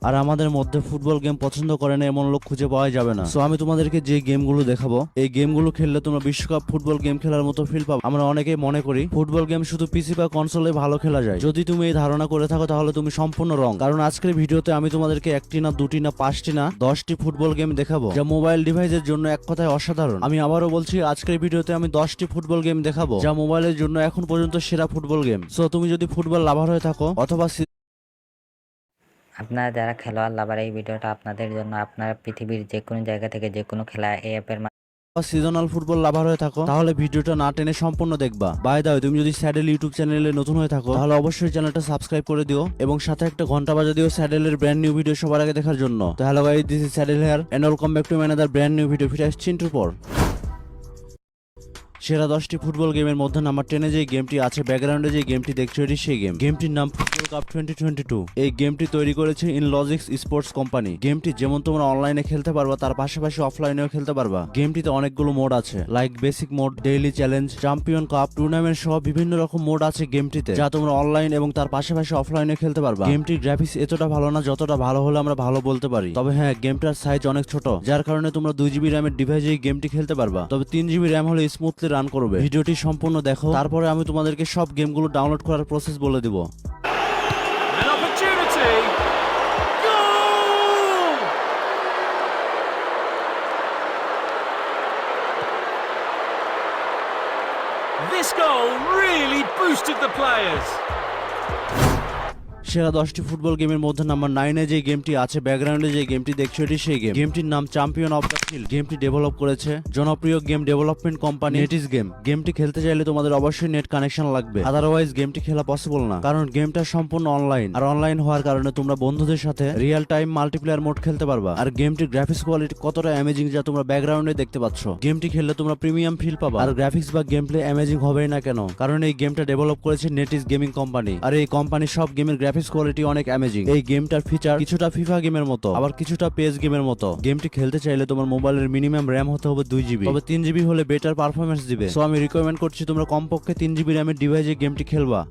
আর আমাদের মধ্যে football game পছন্দ করে না এমন লোক খুঁজে পাওয়া যাবে না। সো আমি তোমাদেরকে যে গেমগুলো দেখাবো, এই গেমগুলো খেললে তোমরা বিশ্বকাপ ফুটবল গেম খেলার মতো ফিল পাবে। আমরা অনেকেই মনে করি ফুটবল গেম শুধু পিসি বা কনসোলে ভালো খেলা যায়। যদি তুমি এই ধারণা করে থাকো তাহলে তুমি সম্পূর্ণ রং। কারণ আজকের ভিডিওতে আমি তোমাদেরকে একটি না দুটি না পাঁচটি না 10টি ফুটবল গেম দেখাবো, যা মোবাইল ডিভাইসের জন্য এক কথায় অসাধারণ। আমি আবারও বলছি, আজকের ভিডিওতে আমি 10টি ফুটবল গেম দেখাবো যা মোবাইলের জন্য এখন পর্যন্ত সেরা ফুটবল গেম। সো তুমি যদি ফুটবল লাভার হয়ে থাকো অথবা আপনারা যারা খেলোয়াড় লাভার, এই ভিডিওটা আপনাদের জন্য। আপনারা পৃথিবীর যে কোনো জায়গা থেকে যে কোনো খেলা এই অ্যাপের সিজনাল ফুটবল লাভার হয়ে থাকো তাহলে ভিডিওটা না টেনে সম্পূর্ণ দেখবা। বাই দা ওয়ে, তুমি যদি স্যাডেল ইউটিউব চ্যানেলে নতুন হয়ে থাকো তাহলে অবশ্যই চ্যানেলটা সাবস্ক্রাইব করে দিও এবং সাথে একটা ঘন্টা বাজে দিও স্যাডেলের ব্র্যান্ড নিউ ভিডিও সবার আগে দেখার জন্য। তো hello guys, this is Saddle here and welcome back to another brand new video. ফিরে আসছি ইন্ট্রোর পর। সেরা 10টি ফুটবল গেমের মধ্যে নাম্বার 10-এ যে গেমটি আছে, ব্যাকগ্রাউন্ডে যে গেমটি দেখছো এটি সেই গেম। গেমটির নাম ফুটবল কাপ 2022। এই গেমটি তৈরি করেছে ইনলজিক্স স্পোর্টস কোম্পানি। গেমটি যেমন তোমরা অনলাইনে খেলতে পারবা তার পাশাপাশি অফলাইনেও খেলতে পারবা। গেমটিতে অনেকগুলো মোড আছে, like basic mode, daily challenge, champion cup, tournament সহ বিভিন্ন রকম মোড আছে গেমটিতে, যা তোমরা অনলাইন এবং তার পাশাপাশি অফলাইনে খেলতে পারবা। গেমটির গ্রাফিক্স এতটা ভালো না যতটা ভালো হলে আমরা ভালো বলতে পারি। তবে হ্যাঁ, গেমটার সাইজ অনেক ছোট, যার কারণে তোমরা 2 GB র্যামের ডিভাইসে এই গেমটি খেলতে পারবা। তবে 3 GB র্যাম হলে স্মুথলি রান করবে। ভিডিওটি সম্পূর্ণ দেখো, তারপরে আমি তোমাদেরকে সব গেমগুলো ডাউনলোড করার প্রসেস বলে দিব। An opportunity. Goal! This goal really boosted the players. সেরা 10টি ফুটবল গেমের মধ্যে নাম্বার 9-এ যে গেমটি আছে, ব্যাকগ্রাউন্ডে যে গেমটি দেখছো এটি সেই গেম। গেমটির নাম চ্যাম্পিয়ন অফ দ্য ফিল্ড। গেমটি ডেভেলপ করেছে জনপ্রিয় game development company Netis game. গেমটি খেলতে চাইলে তোমাদের অবশ্যই নেট কানেকশন লাগবে, আদারওয়াইজ গেমটি খেলা পসিবল না। কারণ গেমটা সম্পূর্ণ অনলাইন, আর অনলাইন হওয়ার কারণে তোমরা বন্ধুদের সাথে রিয়েল টাইম মাল্টিপ্লেয়ার মোড খেলতে পারবা। আর গেমটির গ্রাফিক্স কোয়ালিটি কতটা অ্যামেজিং যা তোমরা ব্যাকগ্রাউন্ডে দেখতে পাচ্ছ। গেমটি খেললে তোমরা প্রিমিয়াম ফিল পাবা। আর গ্রাফিক্স বা গেম প্লে অ্যামেজিং হবেই না কেন, কারণ এই গেমটা ডেভেলপ করেছে নেটিস গেমিং কোম্পানি। আর এই কোম্পানির সব গেমের গ্রাফিক্স কোয়ালিটি অনেক অ্যামেজিং। এই গেমটার ফিচার কিছুটা ফিফা গেমের মতো, আবার কিছুটা পেস গেমের মতো। গেমটি খেলতে চাইলে তোমার মোবাইলের মিনিমাম র্যাম হতে হবে 2 GB, তবে 3 GB হলে বেটার পারফরমেন্স দিবে। সো আমি রিকমেন্ড করছি তোমরা কমপক্ষে 3 GB র্যামের ডিভাইসে গেমটি খেলবা।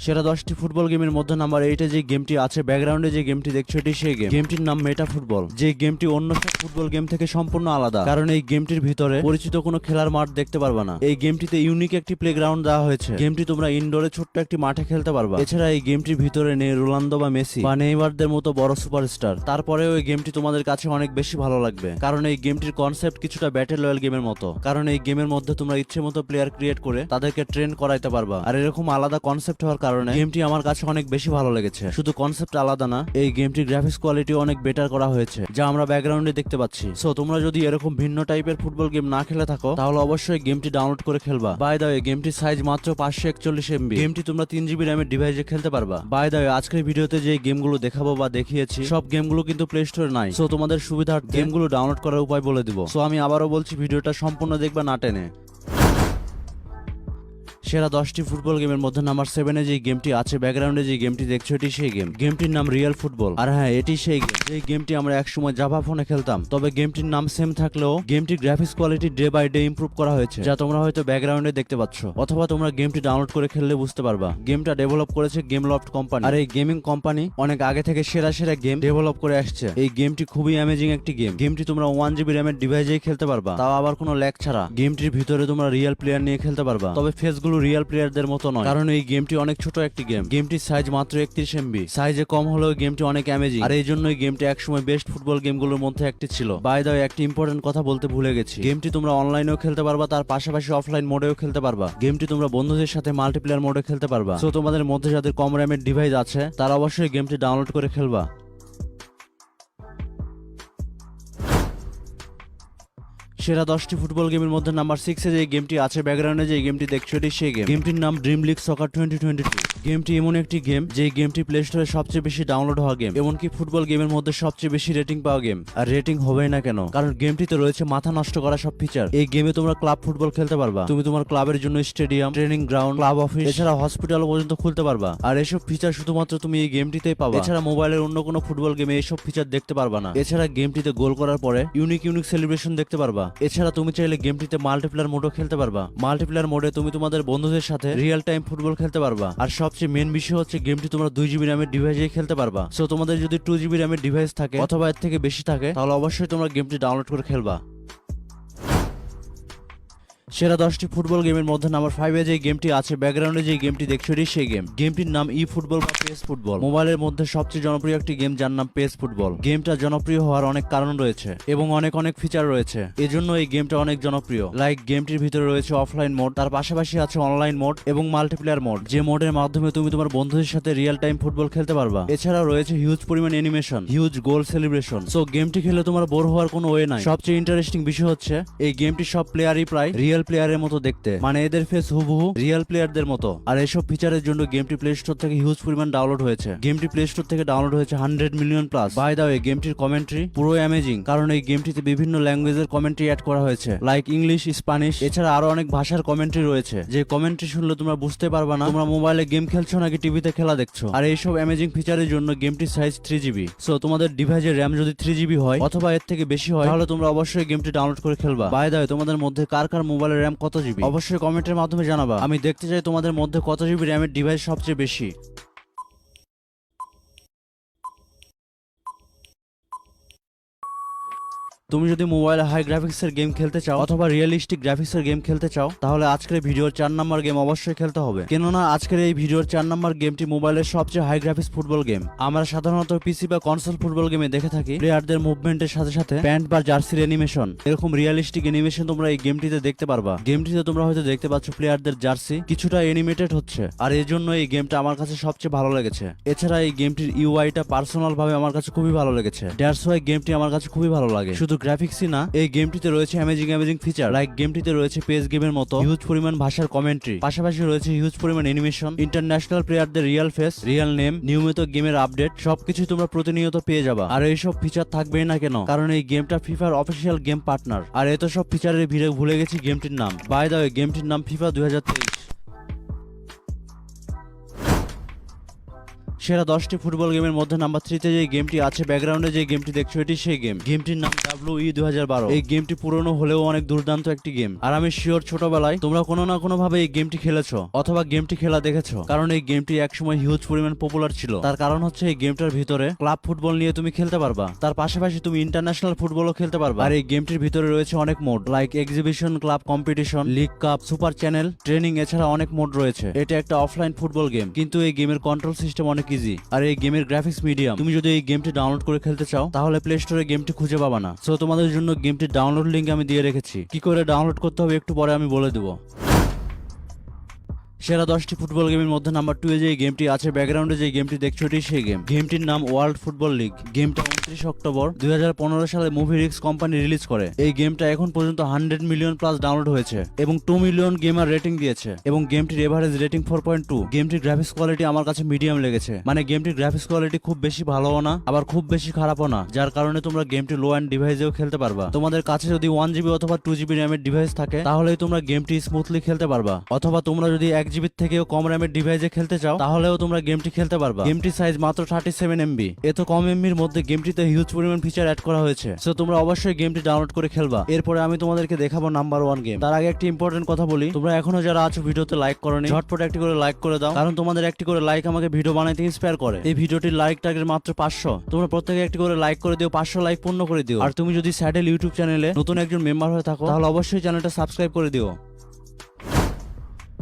সেরা 10টি ফুটবল গেমের মধ্যে নাম্বার 8-এ যে গেমটি আছে, ব্যাকগ্রাউন্ডে যে গেমটি দেখছো এটি সেই গেম। গেমটির নাম মেটা ফুটবল। যে গেমটি অন্য সব ফুটবল গেম থেকে সম্পূর্ণ আলাদা, কারণ এই গেমটির ভিতরে পরিচিত কোনো খেলার মাঠ দেখতে পারবা না। এই গেমটিতে ইউনিক একটি প্লেগ্রাউন্ড দেওয়া হয়েছে। গেমটি তোমরা ইনডোরে ছোট্ট একটি মাঠে খেলতে পারবা। এছাড়া এই গেমটির ভিতরে নেই রোনালদো বা মেসি বা নেইমারদের মতো বড় সুপারস্টার। তারপরেও এই গেমটি তোমাদের কাছে অনেক বেশি ভালো লাগবে, কারণ এই গেমটির কনসেপ্ট কিছুটা ব্যাটল রয়্যাল গেমের মতো। কারণ এই গেমের মধ্যে তোমরা ইচ্ছে মতো প্লেয়ার ক্রিয়েট করে তাদেরকে ট্রেন করাইতে পারবা। আর এরকম আলাদা কনসেপ্ট হওয়ার কারণে গেমটি আমার কাছে অনেক বেশি ভালো লেগেছে। শুধু কনসেপ্ট আলাদা না, এই গেমটির গ্রাফিক্স কোয়ালিটি অনেক বেটার করা হয়েছে, যা আমরা ব্যাকগ্রাউন্ডে দেখতে পাচ্ছি। সো তোমরা যদি এরকম ভিন্ন টাইপের ফুটবল গেম না খেলে থাকো তাহলে অবশ্যই গেমটি ডাউনলোড করে খেলবা। বাই দ্য ওয়ে, গেমটির সাইজ মাত্র 541 MB। গেমটি তোমরা 3 GB র্যামের ডিভাইসে খেলতে পারবা। বাই দ্য ওয়ে, আজকের ভিডিওতে যে গেমগুলো দেখাবো বা দেখিয়েছি সব গেমগুলো কিন্তু প্লে স্টোরে নাই। সো তোমাদের সুবিধার্থে গেমগুলো ডাউনলোড করার উপায় বলে দিব। সো আমি আবারও বলছি, ভিডিওটা সম্পূর্ণ দেখবা না টেনে। সেরা 10টি ফুটবল গেমের মধ্যে নাম্বার 7-এ যে গেমটি আছে, ব্যাকগ্রাউন্ডে যে গেমটি দেখছো এটি সেই গেম। গেমটির নাম রিয়েল ফুটবল। আর হ্যাঁ, এটি সেই গেম যে গেমটি আমরা একসময় জাভা ফোনে খেলতাম। তবে গেমটির নাম সেম থাকলেও গেমটির graphics quality day by day improve করা হয়েছে, যা তোমরা হয়তো ব্যাকগ্রাউন্ডে দেখতে পাচ্ছ, অথবা তোমরা গেমটি ডাউনলোড করে খেললে বুঝতে পারবা। গেমটা ডেভেলপ করেছে গেম লফট কোম্পানি। আর এই গেমিং কোম্পানি অনেক আগে থেকে সেরা সেরা গেম ডেভেলপ করে আসছে। এই গেমটি খুবই অ্যামেজিং একটি গেম। গেমটি তোমরা 1 GB র্যামের ডিভাইসেই খেলতে পারবা, তাও আবার কোনো ল্যাগ ছাড়া। গেমটির ভিতরে তোমরা রিয়েল প্লেয়ার নিয়ে খেলতে পারবা, তবে ফেসগুলো রিয়েল প্লেয়ারদের মতো নয়, কারণ এই গেমটি অনেক ছোট একটি গেম। গেমটির সাইজ মাত্র 31 MB। সাইজে কম হলেও গেমটি অনেক অ্যামেজিং, আর এই জন্যই গেমটি একসময় বেস্ট ফুটবল গেমগুলোর মধ্যে একটি ছিল। বাই দ্য ওয়ে, একটি ইম্পর্টেন্ট কথা বলতে ভুলে গেছি, গেমটি তোমরা অনলাইনেও খেলতে পারবা, তার পাশাপাশি অফলাইন মোডেও খেলতে পারবা। গেমটি তোমরা বন্ধুদের সাথে মাল্টিপ্লেয়ার মোডে খেলতে পারবা। সো তোমাদের মধ্যে যাদের কম র্যামের ডিভাইস আছে তারা অবশ্যই গেমটি ডাউনলোড করে খেলবা। সেরা 10টি ফুটবল গেমের মধ্যে নাম্বার 6-এ যে গেমটি আছে, ব্যাকগ্রাউন্ডে যে গেমটি দেখছো এটি সেই গেম। গেমটির নাম ড্রিম লিগ সকার 2022। গেমটি এমন একটি গেম যে গেমটি প্লে স্টোরে সবচেয়ে বেশি ডাউনলোড হওয়া গেম, এমনকি ফুটবল গেমের মধ্যে সবচেয়ে বেশি রেটিং পাওয়া গেম। আর রেটিং হবেই না কেন, কারণ গেমটিতে রয়েছে মাথা নষ্ট করা সব ফিচার। এই গেমে তোমরা ক্লাব ফুটবল খেলতে পারবা। তুমি তোমার ক্লাবের জন্য stadium, training ground, club office, এছাড়া হসপিটাল পর্যন্ত খুলতে পারবা। আর এসব ফিচার শুধুমাত্র তুমি এই গেমটিতেই পাবা। এছাড়া মোবাইলের অন্য কোনো ফুটবল গেমে এইসব ফিচার দেখতে পারবা না। এছাড়া গেমটিতে গোল করার পরে ইউনিক সেলিব্রেশন দেখতে পারবা। এছাড়া তুমি চাইলে গেমটিতে মাল্টিপ্লেয়ার মোডও খেলতে পারবা। মাল্টিপ্লেয়ার মোডে তুমি তোমাদের বন্ধুদের সাথে রিয়েল টাইম ফুটবল খেলতে পারবা। আর সবচেয়ে মেন বিষয় হচ্ছে গেমটি তোমরা 2 GB র্যামের ডিভাইসে খেলতে পারবা। সো তোমাদের যদি 2 GB র্যামের ডিভাইস থাকে অথবা এর থেকে বেশি থাকে তাহলে অবশ্যই তোমরা গেমটি ডাউনলোড করে খেলবা। সেরা 10টি ফুটবল গেমের মধ্যে নাম্বার 5 যে গেমটি আছে ব্যাকগ্রাউন্ডে যে গেমটি দেখছো এটি সেই গেম। গেমটির নাম ই ফুটবল বা পেস ফুটবল। মোবাইলের মধ্যে সবচেয়ে জনপ্রিয় একটি গেম যার নাম পেস ফুটবল। গেমটা জনপ্রিয় হওয়ার অনেক কারণ রয়েছে এবং অনেক ফিচার রয়েছে, এজন্য এই গেমটা অনেক জনপ্রিয়। লাইক গেমটির ভিতরে রয়েছে অফলাইন মোড, তার পাশাপাশি আছে অনলাইন মোড এবং মাল্টিপ্লেয়ার মোড, যে মোডের মাধ্যমে তুমি তোমার বন্ধুদের সাথে রিয়েল টাইম ফুটবল খেলতে পারবা। এছাড়াও রয়েছে হিউজ পরিমাণ অ্যানিমেশন, হিউজ গোল সেলিব্রেশন। সো গেমটি খেলে তোমার বোর হওয়ার কোনো ওয়ে নাই। সবচেয়ে ইন্টারেস্টিং বিষয় হচ্ছে এই গেমটি সব প্লেয়ারই প্রায় রিয়েল প্লেয়ারের মতো দেখতে, মানে এদের ফেস হুবহু রিয়েল প্লেয়ারদের মতো। আর এসব ফিচারের জন্য গেমটি প্লে স্টোর থেকে হিউজ পরিমাণ ডাউনলোড হয়েছে। গেমটি প্লে স্টোর থেকে ডাউনলোড হয়েছে 100 million plus. By the way গেমটির কমেন্ট্রি পুরো অ্যামেজিং, কারণ এই গেমটিতে বিভিন্ন ল্যাঙ্গুয়েজের কমেন্ট্রি অ্যাড করা হয়েছে, লাইক ইংলিশ, স্প্যানিশ, এছাড়া আরো অনেক ভাষার কমেন্ট্রি রয়েছে, যে কমেন্ট্রি শুনলে তোমরা বুঝতে পারবা না তোমরা মোবাইলে গেম খেলছো নাকি টিভিতে খেলা দেখছো। আর এইসব অ্যামেজিং ফিচারের জন্য গেমটির সাইজ 3 GB। সো তোমাদের ডিভাইসের র্যাম যদি 3 GB হয় অথবা এর থেকে বেশি হয় তাহলে তোমরা অবশ্যই গেমটি ডাউনলোড করে খেলবা। বাই দ্য ওয়ে তোমাদের মধ্যে কার কার মোবাইলের র্যাম কত জিবি অবশ্যই কমেন্টের মাধ্যমে জানাবা। আমি দেখতে চাই তোমাদের মধ্যে কত জিবি র্যামের ডিভাইস সবচেয়ে বেশি। তুমি যদি মোবাইলে হাই গ্রাফিক্সের গেম খেলতে চাও অথবা রিয়েলিস্টিক গ্রাফিক্সের গেম খেলতে চাও তাহলে আজকের ভিডিওর 4 নম্বর গেম অবশ্যই খেলতে হবে, কেননা আজকের এই ভিডিওর 4 নম্বর গেমটি মোবাইলের সবচেয়ে হাই গ্রাফিক্স ফুটবল গেম। আমরা সাধারণত পিসি বা কনসোল ফুটবল গেমে দেখে থাকি প্লেয়ারদের মুভমেন্টের সাথে সাথে প্যান্ট বা জার্সির অ্যানিমেশন। এরকম রিয়েলিস্টিক অ্যানিমেশন তোমরা এই গেমটিতে দেখতে পারবা। গেমটিতে তোমরা হয়তো দেখতে পাচ্ছ প্লেয়ারদের জার্সি কিছুটা অ্যানিমেটেড হচ্ছে, আর এই জন্য এই গেমটা আমার কাছে সবচেয়ে ভালো লেগেছে। এছাড়া এই গেমটির ইউআইটা পার্সোনাল ভাবে আমার কাছে খুবই ভালো লেগেছে। দ্যাটস ওয়াই গেমটি আমার কাছে খুবই ভালো লাগে। শুধু গ্রাফিক্সই না, এই গেমটিতে রয়েছে অ্যামেজিং ফিচার, লাইক গেমটিতে রয়েছে পেস গেমের মতো হিউজ পরিমাণ ভাষার কমেন্ট্রি, পাশাপাশি রয়েছে হিউজ পরিমাণ অ্যানিমেশন, ইন্টারন্যাশনাল প্লেয়ারদের রিয়েল ফেস, রিয়েল নেম, নিয়মিত গেমের আপডেট, সবকিছু তোমরা প্রতিনিয়ত পেয়ে যাবা। আর এইসব ফিচার থাকবেই না কেন, কারণ এই গেমটা ফিফার অফিসিয়াল গেম পার্টনার। আর এত সব ফিচারের ভিড়ে ভুলে গেছি গেমটির নাম। বাই দ্য ওয়ে গেমটির নাম ফিফা 2023। সেরা 10টি ফুটবল গেমের মধ্যে নাম্বার 3 তে যে গেমটি আছে ব্যাকগ্রাউন্ডে যে গেমটি দেখছো এটি সেই গেম। গেমটির নাম WWE 2012। এই গেমটি পুরনো হলেও অনেক দুর্দান্ত একটি গেম। আর আমি শিওর ছোটবেলায় তোমরা কোনো না কোনো ভাবে এই গেমটি খেলেছো অথবা গেমটি খেলা দেখেছো, কারণ এই গেমটি একসময় হিউজ পরিমাণ পপুলার ছিল। তার কারণ হচ্ছে এই গেমটার ভিতরে ক্লাব ফুটবল নিয়ে তুমি খেলতে পারবা, তার পাশাপাশি তুমি ইন্টারন্যাশনাল ফুটবলও খেলতে পারবা। আর এই গেমটির ভিতরে রয়েছে অনেক mode, like exhibition, club competition, league cup, super channel, training, এছাড়া অনেক মোড রয়েছে। এটা একটা অফলাইন ফুটবল গেম, কিন্তু এই গেমের কন্ট্রোল সিস্টেম অনেক ইজি। আর এই গেমের গ্রাফিক্স মিডিয়াম। তুমি যদি এই গেমটি ডাউনলোড করে খেলতে চাও তাহলে প্লে স্টোরে গেমটি খুঁজে পাবা না। সো তোমাদের জন্য গেমটির ডাউনলোড লিংক আমি দিয়ে রেখেছি, কি করে ডাউনলোড করতে হবে একটু পরে আমি বলে দেবো। সেরা 10টি ফুটবল গেমের মধ্যে নাম্বার 2 যে গেমটি আছে ব্যাকগ্রাউন্ডে যে গেমটি দেখছো এটি সেই গেম। গেমটির নাম ওয়ার্ল্ড ফুটবল লিগ। গেমটা 29 অক্টোবর 2015 সালে মুভি রিক্স কোম্পানি রিলিজ করে। এই গেমটা এখন পর্যন্ত 100 মিলিয়ন প্লাস ডাউনলোড হয়েছে এবং 2 মিলিয়ন গেমার রেটিং দিয়েছে এবং গেমটির এভারেজ রেটিং 4.2। গেমটির গ্রাফিক্স কোয়ালিটি আমার কাছে মিডিয়াম লেগেছে, মানে গেমটির গ্রাফিক্স কোয়ালিটি খুব বেশি ভালোও না আবার খুব বেশি খারাপও না, যার কারণে তোমরা গেমটি লো এন্ড ডিভাইসেও খেলতে পারবা। তোমাদের কাছে যদি 1 GB অথবা 2 GB র্যামের ডিভাইস থাকে তাহলেই তোমরা গেমটি স্মুথলি খেলতে পারবা, অথবা তোমরা যদি 1 GB থেকেও কম র্যামের ডিভাইসে খেলতে চাও তাহলেও তোমরা গেমটি খেলতে পারবা। গেমটির সাইজ মাত্র 37 MB। এত কম এমবির মধ্যে গেমটিতে হিউজ পরিমাণ ফিচার অ্যাড করা হয়েছে। সো তোমরা অবশ্যই গেমটি ডাউনলোড করে খেলবা। এরপরে আমি তোমাদেরকে দেখাবো নাম্বার 1 গেম। তার আগে একটি ইম্পর্টেন্ট কথা বলি, তোমরা এখনো যারা আছো ভিডিওতে লাইক করোনি ঝটপট একটি করে লাইক করে দাও, কারণ তোমাদের একটি করে লাইক আমাকে ভিডিও বানাইতে ইন্সপায়ার করে। এই ভিডিওটির লাইক টার্গেট মাত্র 500। তোমরা প্রত্যেকে একটি করে লাইক করে দিও, 500 লাইক পূর্ণ করে দিও। আর তুমি যদি স্যাডেল ইউটিউব চ্যানেলে নতুন একজন মেম্বার হয়ে থাকো তাহলে অবশ্যই চ্যানেলটা সাবস্ক্রাইব করে দিও।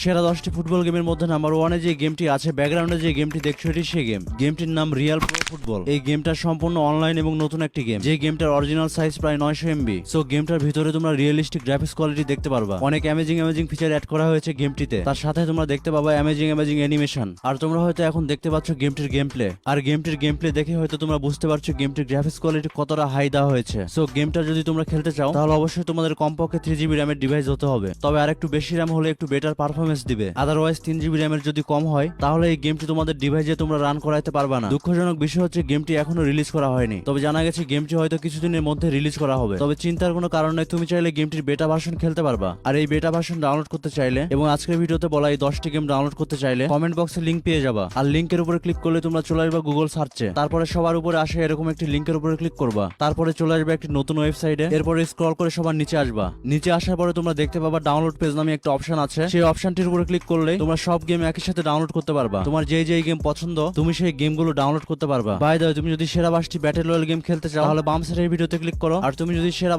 সেরা 10টি ফুটবল গেমের মধ্যে নাম্বার 1 যে গেমটি আছে ব্যাকগ্রাউন্ডে যে গেমটি দেখছো এটি সেই গেম। গেমটির নাম রিয়াল প্রো ফুটবল। এই গেমটা সম্পূর্ণ অনলাইন এবং নতুন একটি গেম, যে গেমটার অরিজিনাল সাইজ প্রায় 900 MB। সো গেমটার ভিতরে তোমরা রিয়েলিস্টিক গ্রাফিক্স কোয়ালিটি দেখতে পারবা। অনেক অ্যামেজিং ফিচার অ্যাড করা হয়েছে গেমটিতে, তার সাথে তোমরা দেখতে পাবা অ্যামেজিং অ্যানিমেশন। আর তোমরা হয়তো এখন দেখতে পাচ্ছ গেমটির গেম প্লে, আর গেমটির গেম প্লে দেখে হয়তো তোমরা বুঝতে পারছো গেমটির গ্রাফিক্স কোয়ালিটি কতটা হাই দেওয়া হয়েছে। সো গেমটা যদি তোমরা খেলতে চাও তাহলে অবশ্যই তোমাদের কমপক্ষে 3 GB র্যামের ডিভাইস হতে হবে, তবে আর একটু বেশি র্যাম হলে একটু বেটার পারফরমেন্স পারফরমেন্স দিবে। আদারওয়াইজ 3 GB র্যামের যদি কম হয় তাহলে এই গেমটি তোমাদের ডিভাইসে তোমরা রান করাইতে পারবা না। দুঃখজনক বিষয় হচ্ছে গেমটি এখনো রিলিজ করা হয়নি, তবে জানা গেছে গেমটি হয়তো কিছুদিনের মধ্যে রিলিজ করা হবে। তবে চিন্তার কোনো কারণ নেই, তুমি চাইলে গেমটির বেটা ভার্সন খেলতে পারবা। আর এই বেটা ভার্সন ডাউনলোড করতে চাইলে এবং আজকের ভিডিওতে বলা এই 10টি গেম ডাউনলোড করতে চাইলে কমেন্ট বক্সে লিংক পেয়ে যাবা। আর লিংকের উপরে ক্লিক করলে তোমরা চলে আসবা গুগল সার্চে। তারপরে সবার উপরে আসে এরকম একটি লিংকের উপরে ক্লিক করবা, তারপরে চলে আসবে একটি নতুন ওয়েবসাইটে। এরপরে স্ক্রল করে সবার নিচে আসবা। নিচে আসার পরে তোমরা দেখতে পাবা ডাউনলোড পেজ নামে একটা অপশন আছে। সেই অপশনটির উপরে ক্লিক করলে তোমরা সব গেম একই সাথে ডাউনলোড করতে পারবা। তোমার যেই গেম পছন্দ তুমি সেই গেমগুলো ডাউনলোড করতে পারবা। বাই দ্য ওয়ে, তুমি যদি সেরা 5টি ব্যাটল রয়্যাল গেম খেলতে চাও তাহলে বাম সাইডের ভিডিওতে ক্লিক করো। আর তুমি যদি সেরা